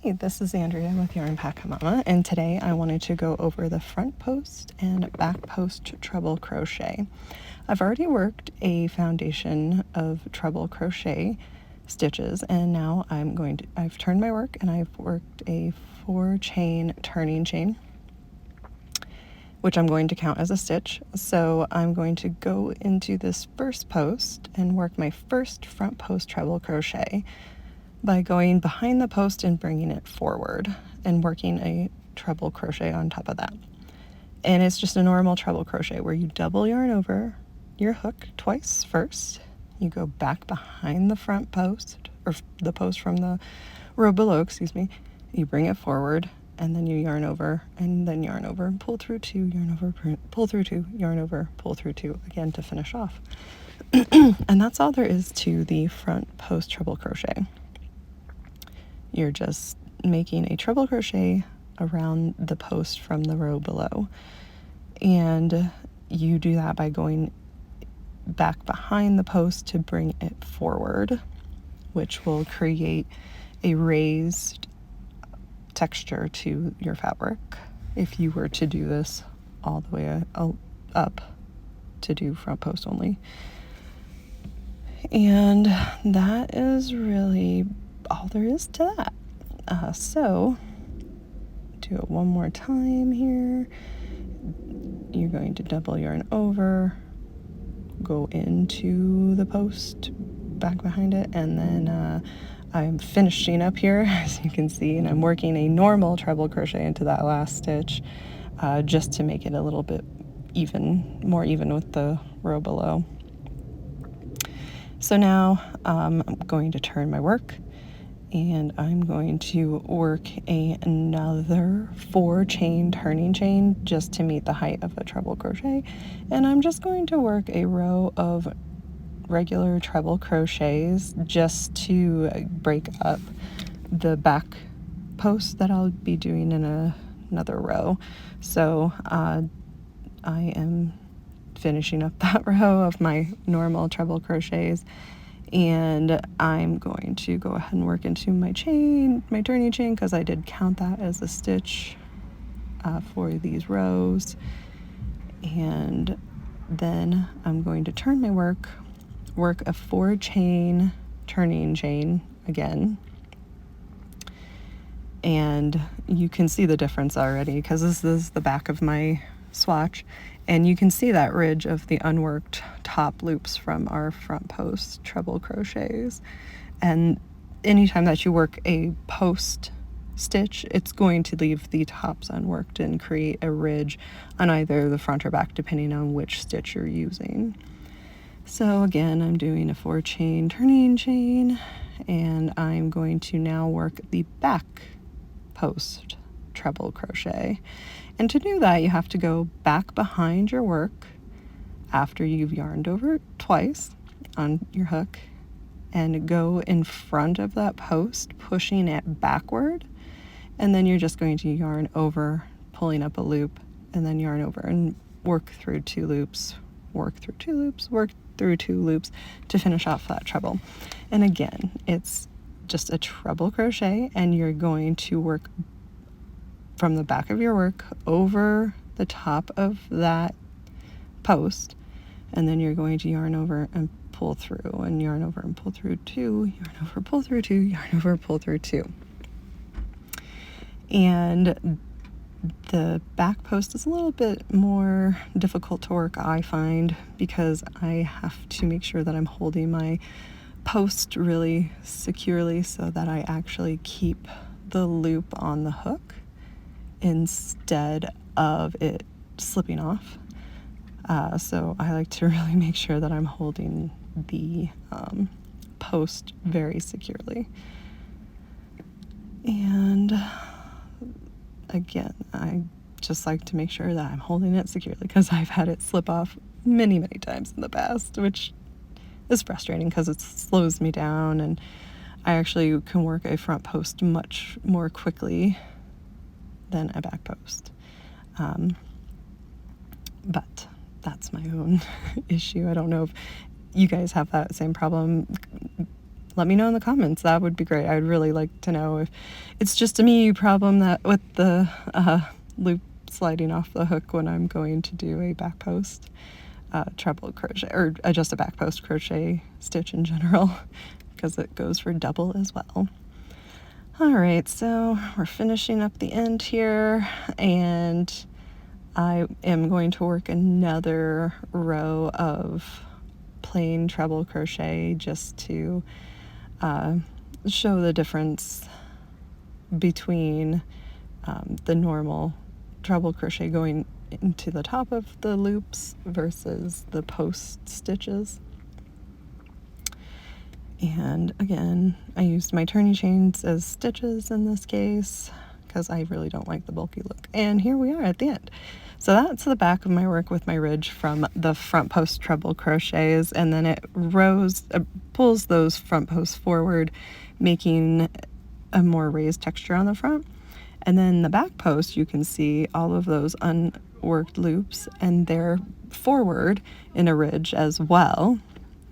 Hi, this is Andrea with Yarn Pack Mama, and today I wanted to go over the front post and back post treble crochet. I've already worked a foundation of treble crochet stitches, and now I've turned my work and I've worked a 4-chain turning chain, which I'm going to count as a stitch. So I'm going to go into this first post and work my first front post treble crochet by going behind the post and bringing it forward and working a treble crochet on top of that. And it's just a normal treble crochet where you double yarn over your hook twice first. You go back behind the front post, or the post from the row below, you bring it forward, and then you yarn over, and then yarn over, pull through 2, yarn over, pull through 2, yarn over, pull through 2, again to finish off. And that's all there is to the front post treble crochet. You're just making a treble crochet around the post from the row below. And you do that by going back behind the post to bring it forward, which will create a raised texture to your fabric if you were to do this all the way up to do front post only. And that is really all there is to that. So do it one more time here. You're going to double yarn over, go into the post, back behind it, and then I'm finishing up here, as you can see, and I'm working a normal treble crochet into that last stitch, just to make it a little bit more even with the row below. So now I'm going to turn my work, and I'm going to work another 4-chain turning chain just to meet the height of a treble crochet. And I'm just going to work a row of regular treble crochets just to break up the back post that I'll be doing in another row. So I am finishing up that row of my normal treble crochets, and I'm going to go ahead and work into my turning chain, because I did count that as a stitch for these rows. And then I'm going to turn my work a 4-chain turning chain again. And you can see the difference already, because this is the back of my swatch, and you can see that ridge of the unworked top loops from our front post treble crochets. And anytime that you work a post stitch, it's going to leave the tops unworked and create a ridge on either the front or back, depending on which stitch you're using. So again, I'm doing a 4-chain turning chain, and I'm going to now work the back post treble crochet. And to do that, you have to go back behind your work after you've yarned over twice on your hook, and go in front of that post, pushing it backward. And then you're just going to yarn over, pulling up a loop, and then yarn over and work through 2 loops, work through 2 loops, work through 2 loops to finish off that treble. And again, it's just a treble crochet, and you're going to work from the back of your work over the top of that post, and then you're going to yarn over and pull through, and yarn over and pull through 2, yarn over, pull through 2, yarn over, pull through 2. And the back post is a little bit more difficult to work, I find, because I have to make sure that I'm holding my post really securely so that I actually keep the loop on the hook instead of it slipping off. So I like to really make sure that I'm holding the post very securely. And again, I just like to make sure that I'm holding it securely, because I've had it slip off many, many times in the past, which is frustrating because it slows me down, and I actually can work a front post much more quickly than a back post. But that's my own issue. I don't know if you guys have that same problem let me know in the comments. That would be great. I'd really like to know if it's just a me problem that with the loop sliding off the hook when I'm going to do a back post treble crochet, or just a back post crochet stitch in general, because it goes for double as well. All right, so we're finishing up the end here, and I am going to work another row of plain treble crochet just to show the difference between the normal treble crochet going into the top of the loops versus the post stitches. And again, I used my turning chains as stitches in this case because I really don't like the bulky look. And here we are at the end. So that's the back of my work with my ridge from the front post treble crochets, and then it pulls those front posts forward, making a more raised texture on the front. And then the back post, you can see all of those unworked loops, and they're forward in a ridge as well,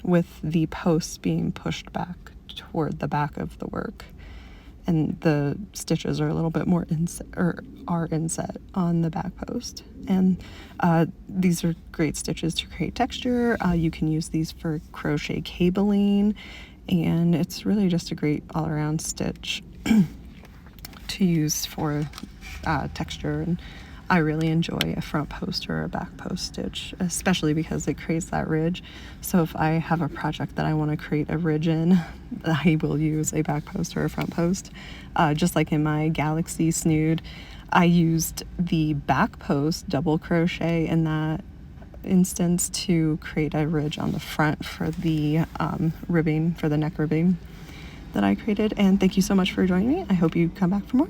with the posts being pushed back toward the back of the work. And the stitches are a little bit more inset on the back post. And these are great stitches to create texture. You can use these for crochet cabling, and it's really just a great all-around stitch to use for texture. And I really enjoy a front post or a back post stitch, especially because it creates that ridge. So if I have a project that I want to create a ridge in, I will use a back post or a front post. Just like in my Galaxy snood, I used the back post double crochet in that instance to create a ridge on the front for the ribbing, for the neck ribbing that I created. And thank you so much for joining me. I hope you come back for more.